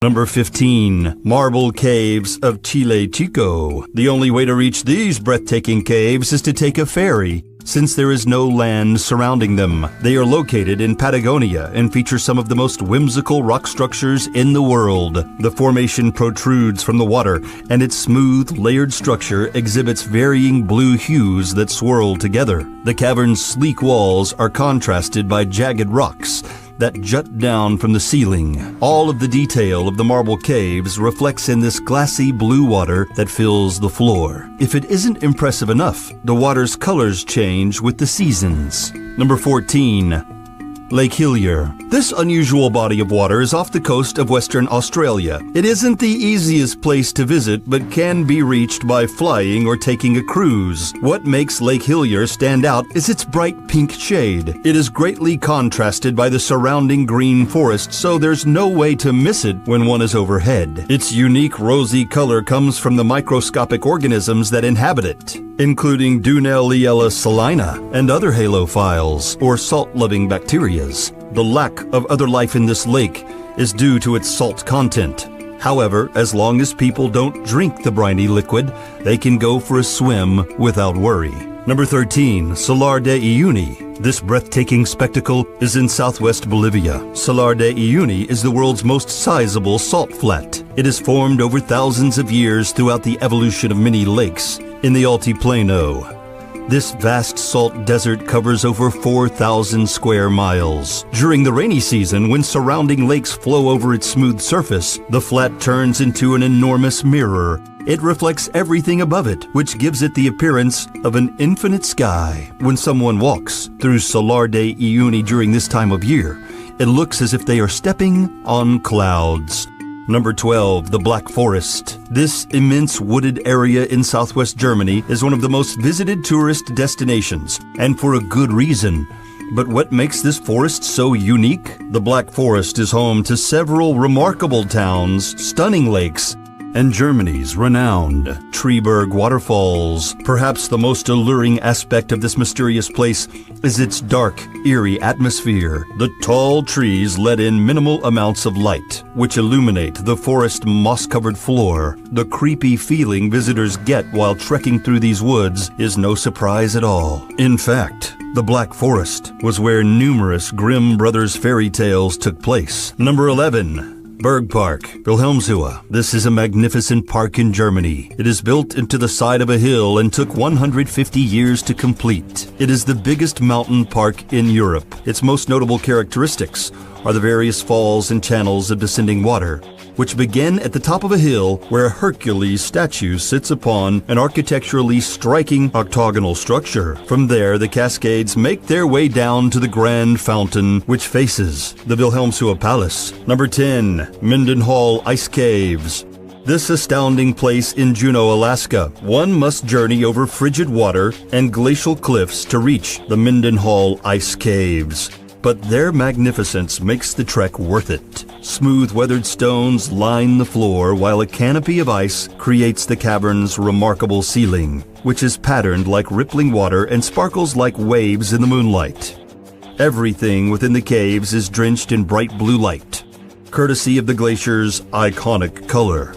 Number 15. Marble Caves of Chile Chico. The only way to reach these breathtaking caves is to take a ferry, since there is no land surrounding them. They are located in Patagonia and feature some of the most whimsical rock structures in the world. The formation protrudes from the water, and its smooth, layered structure exhibits varying blue hues that swirl together. The cavern's sleek walls are contrasted by jagged rocks that jut down from the ceiling. All of the detail of the marble caves reflects in this glassy blue water that fills the floor. If it isn't impressive enough, the water's colors change with the seasons. Number 14. Lake Hillier. This unusual body of water is off the coast of Western Australia. It isn't the easiest place to visit, but can be reached by flying or taking a cruise. What makes Lake Hillier stand out is its bright pink shade. It is greatly contrasted by the surrounding green forest, so there's no way to miss it when one is overhead. Its unique rosy color comes from the microscopic organisms that inhabit it, including Dunelliella salina and other halophiles, or salt-loving bacteria. The lack of other life in this lake is due to its salt content. However, as long as people don't drink the briny liquid, they can go for a swim without worry. Number 13. Salar de Uyuni. This breathtaking spectacle is in southwest Bolivia. Salar de Uyuni is the world's most sizable salt flat. It has formed over thousands of years throughout the evolution of many lakes in the Altiplano. This vast salt desert covers over 4,000 square miles. During the rainy season, when surrounding lakes flow over its smooth surface, the flat turns into an enormous mirror. It reflects everything above it, which gives it the appearance of an infinite sky. When someone walks through Salar de Uyuni during this time of year, it looks as if they are stepping on clouds. Number 12. The Black Forest. This immense wooded area in southwest Germany is one of the most visited tourist destinations, and for a good reason. But what makes this forest so unique? The Black Forest is home to several remarkable towns, stunning lakes, and Germany's renowned Treeberg waterfalls. Perhaps the most alluring aspect of this mysterious place is its dark, eerie atmosphere. The tall trees let in minimal amounts of light, which illuminate the forest moss-covered floor. The creepy feeling visitors get while trekking through these woods is no surprise at all. In fact, the Black Forest was where numerous Grimm Brothers fairy tales took place. Number 11. Bergpark, Wilhelmshöhe. This is a magnificent park in Germany. It is built into the side of a hill and took 150 years to complete. It is the biggest mountain park in Europe. Its most notable characteristics are the various falls and channels of descending water, which begin at the top of a hill where a Hercules statue sits upon an architecturally striking octagonal structure. From there, the cascades make their way down to the grand fountain, which faces the Wilhelmshöhe Palace. Number 10. Mendenhall Ice Caves. This astounding place in Juneau, Alaska. One must journey over frigid water and glacial cliffs to reach the Mendenhall Ice Caves. But their magnificence makes the trek worth it. Smooth weathered stones line the floor, while a canopy of ice creates the cavern's remarkable ceiling, which is patterned like rippling water and sparkles like waves in the moonlight. Everything within the caves is drenched in bright blue light, courtesy of the glacier's iconic color.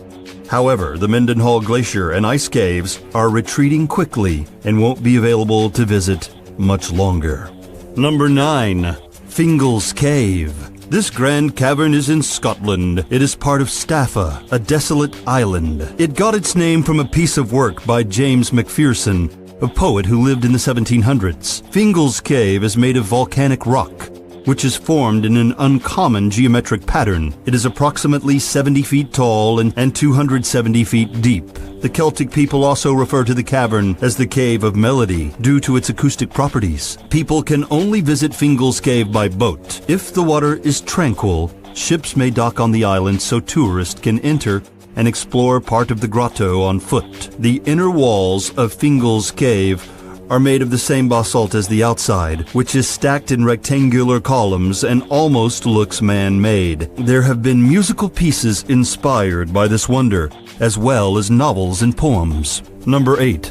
However, the Mendenhall Glacier and ice caves are retreating quickly and won't be available to visit much longer. Number 9. Fingal's Cave. This grand cavern is in Scotland. It is part of Staffa, a desolate island. It got its name from a piece of work by James Macpherson, a poet who lived in the 1700s. Fingal's Cave is made of volcanic rock, which is formed in an uncommon geometric pattern. It is approximately 70 feet tall and 270 feet deep. The Celtic people also refer to the cavern as the Cave of Melody due to its acoustic properties. People can only visit Fingal's Cave by boat. If the water is tranquil, ships may dock on the island so tourists can enter and explore part of the grotto on foot. The inner walls of Fingal's Cave are made of the same basalt as the outside, which is stacked in rectangular columns and almost looks man-made. There have been musical pieces inspired by this wonder, as well as novels and poems. Number 8.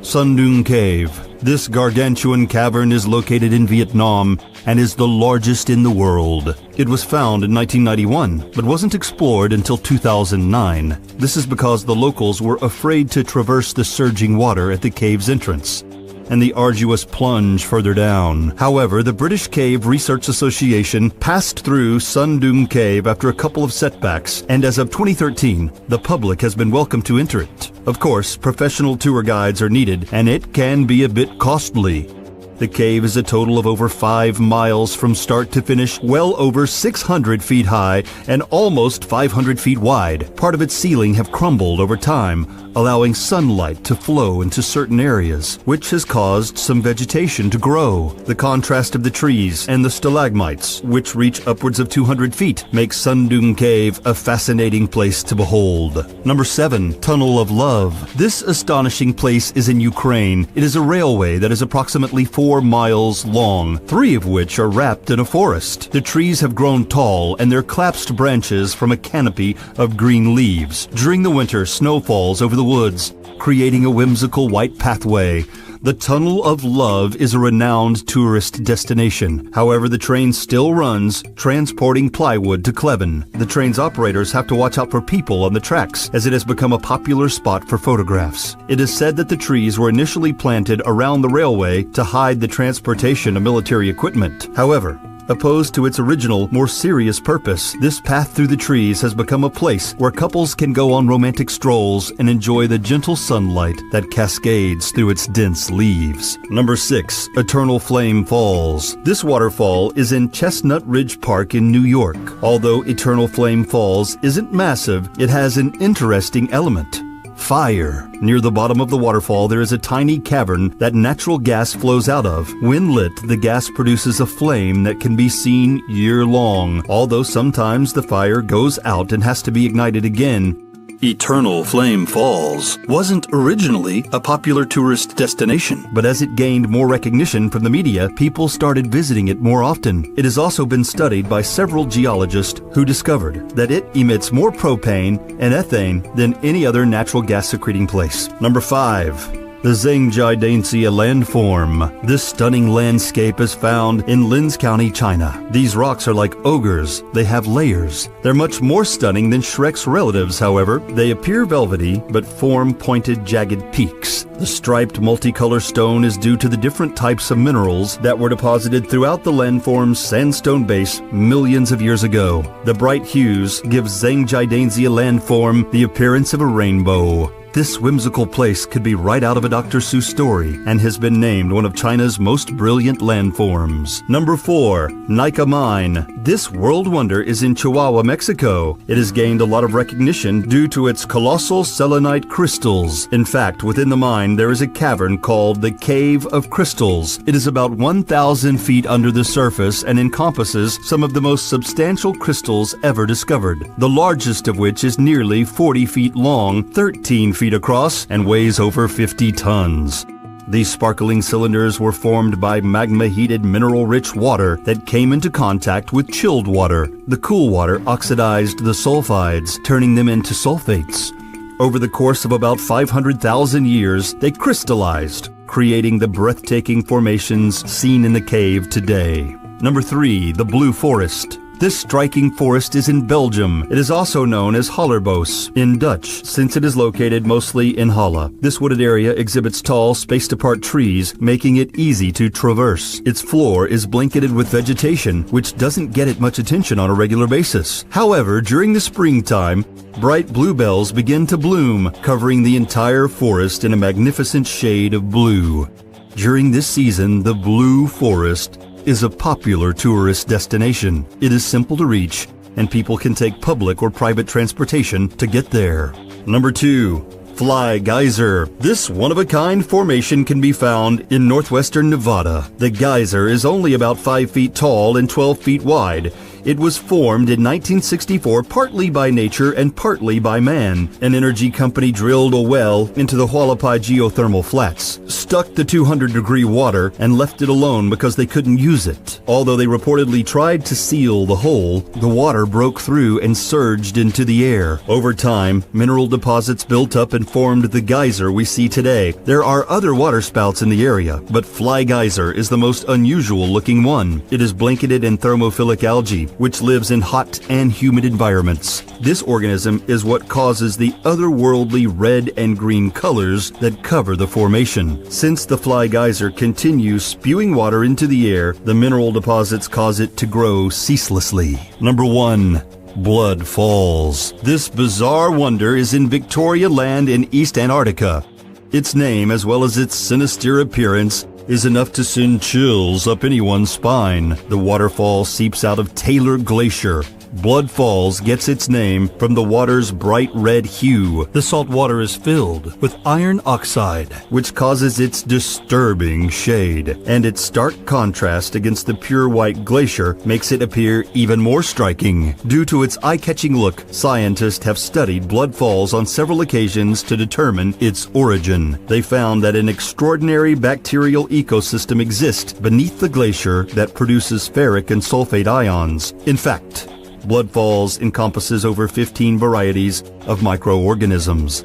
Sundung Cave. This gargantuan cavern is located in Vietnam and is the largest in the world. It was found in 1991, but wasn't explored until 2009. This is because the locals were afraid to traverse the surging water at the cave's entrance and the arduous plunge further down. However, the British Cave Research Association passed through Sundung Cave after a couple of setbacks, and as of 2013, the public has been welcome to enter it. Of course, professional tour guides are needed, and it can be a bit costly. The cave is a total of over 5 miles from start to finish, well over 600 feet high and almost 500 feet wide. Part of its ceiling have crumbled over time, allowing sunlight to flow into certain areas, which has caused some vegetation to grow. The contrast of the trees and the stalagmites, which reach upwards of 200 feet, make Sundung Cave a fascinating place to behold. Number 7. Tunnel of Love. This astonishing place is in Ukraine. It is a railway that is approximately 4 miles long, 3 of which are wrapped in a forest. The trees have grown tall and their collapsed branches form a canopy of green leaves. During the winter, snow falls over the woods, creating a whimsical white pathway. The Tunnel of Love is a renowned tourist destination. However, the train still runs, transporting plywood to Kleven. The train's operators have to watch out for people on the tracks, as it has become a popular spot for photographs. It is said that the trees were initially planted around the railway to hide the transportation of military equipment. However, opposed to its original, more serious purpose, this path through the trees has become a place where couples can go on romantic strolls and enjoy the gentle sunlight that cascades through its dense leaves. Number 6. Eternal Flame Falls. This waterfall is in Chestnut Ridge Park in New York. Although Eternal Flame Falls isn't massive, it has an interesting element: fire. Near the bottom of the waterfall, there is a tiny cavern that natural gas flows out of. When lit, the gas produces a flame that can be seen year-long, although sometimes the fire goes out and has to be ignited again. Eternal Flame Falls wasn't originally a popular tourist destination, but as it gained more recognition from the media, people started visiting it more often. It has also been studied by several geologists who discovered that it emits more propane and ethane than any other natural gas-secreting place. Number 5. The Zhangjiadanxia landform. This stunning landscape is found in Linz County, China. These rocks are like ogres. They have layers. They're much more stunning than Shrek's relatives, however. They appear velvety, but form pointed, jagged peaks. The striped multicolor stone is due to the different types of minerals that were deposited throughout the landform's sandstone base millions of years ago. The bright hues give Zhangjiadanxia landform the appearance of a rainbow. This whimsical place could be right out of a Dr. Seuss story and has been named one of China's most brilliant landforms. Number 4. Nika Mine. This world wonder is in Chihuahua, Mexico. It has gained a lot of recognition due to its colossal selenite crystals. In fact, within the mine, there is a cavern called the Cave of Crystals. It is about 1,000 feet under the surface and encompasses some of the most substantial crystals ever discovered, the largest of which is nearly 40 feet long, 13 feet across, and weighs over 50 tons. These sparkling cylinders were formed by magma-heated mineral-rich water that came into contact with chilled water. The cool water oxidized the sulfides, turning them into sulfates. Over the course of about 500,000 years, they crystallized, creating the breathtaking formations seen in the cave today. Number 3. The Blue Forest. This striking forest is in Belgium. It is also known as Hollerbos in Dutch, since it is located mostly in Halle. This wooded area exhibits tall, spaced-apart trees, making it easy to traverse. Its floor is blanketed with vegetation, which doesn't get it much attention on a regular basis. However, during the springtime, bright bluebells begin to bloom, covering the entire forest in a magnificent shade of blue. During this season, the Blue Forest is a popular tourist destination. It is simple to reach, and people can take public or private transportation to get there. Number 2. Fly Geysir. This one-of-a-kind formation can be found in northwestern Nevada. The geyser is only about 5 feet tall and 12 feet wide. It was formed in 1964 partly by nature and partly by man. An energy company drilled a well into the Hualapai geothermal flats, stuck the 200-degree water, and left it alone because they couldn't use it. Although they reportedly tried to seal the hole, the water broke through and surged into the air. Over time, mineral deposits built up and formed the geyser we see today. There are other water spouts in the area, but Fly Geyser is the most unusual looking one. It is blanketed in thermophilic algae, which lives in hot and humid environments. This organism is what causes the otherworldly red and green colors that cover the formation. Since the Fly Geyser continues spewing water into the air, the mineral deposits cause it to grow ceaselessly. Number 1. Blood Falls. This bizarre wonder is in Victoria Land in East Antarctica. Its name, as well as its sinister appearance, is enough to send chills up anyone's spine. The waterfall seeps out of Taylor Glacier. Blood Falls gets its name from the water's bright red hue. The salt water is filled with iron oxide, which causes its disturbing shade. And its stark contrast against the pure white glacier makes it appear even more striking. Due to its eye-catching look, scientists have studied Blood Falls on several occasions to determine its origin. They found that an extraordinary bacterial ecosystem exists beneath the glacier that produces ferric and sulfate ions. In fact, Blood Falls encompasses over 15 varieties of microorganisms.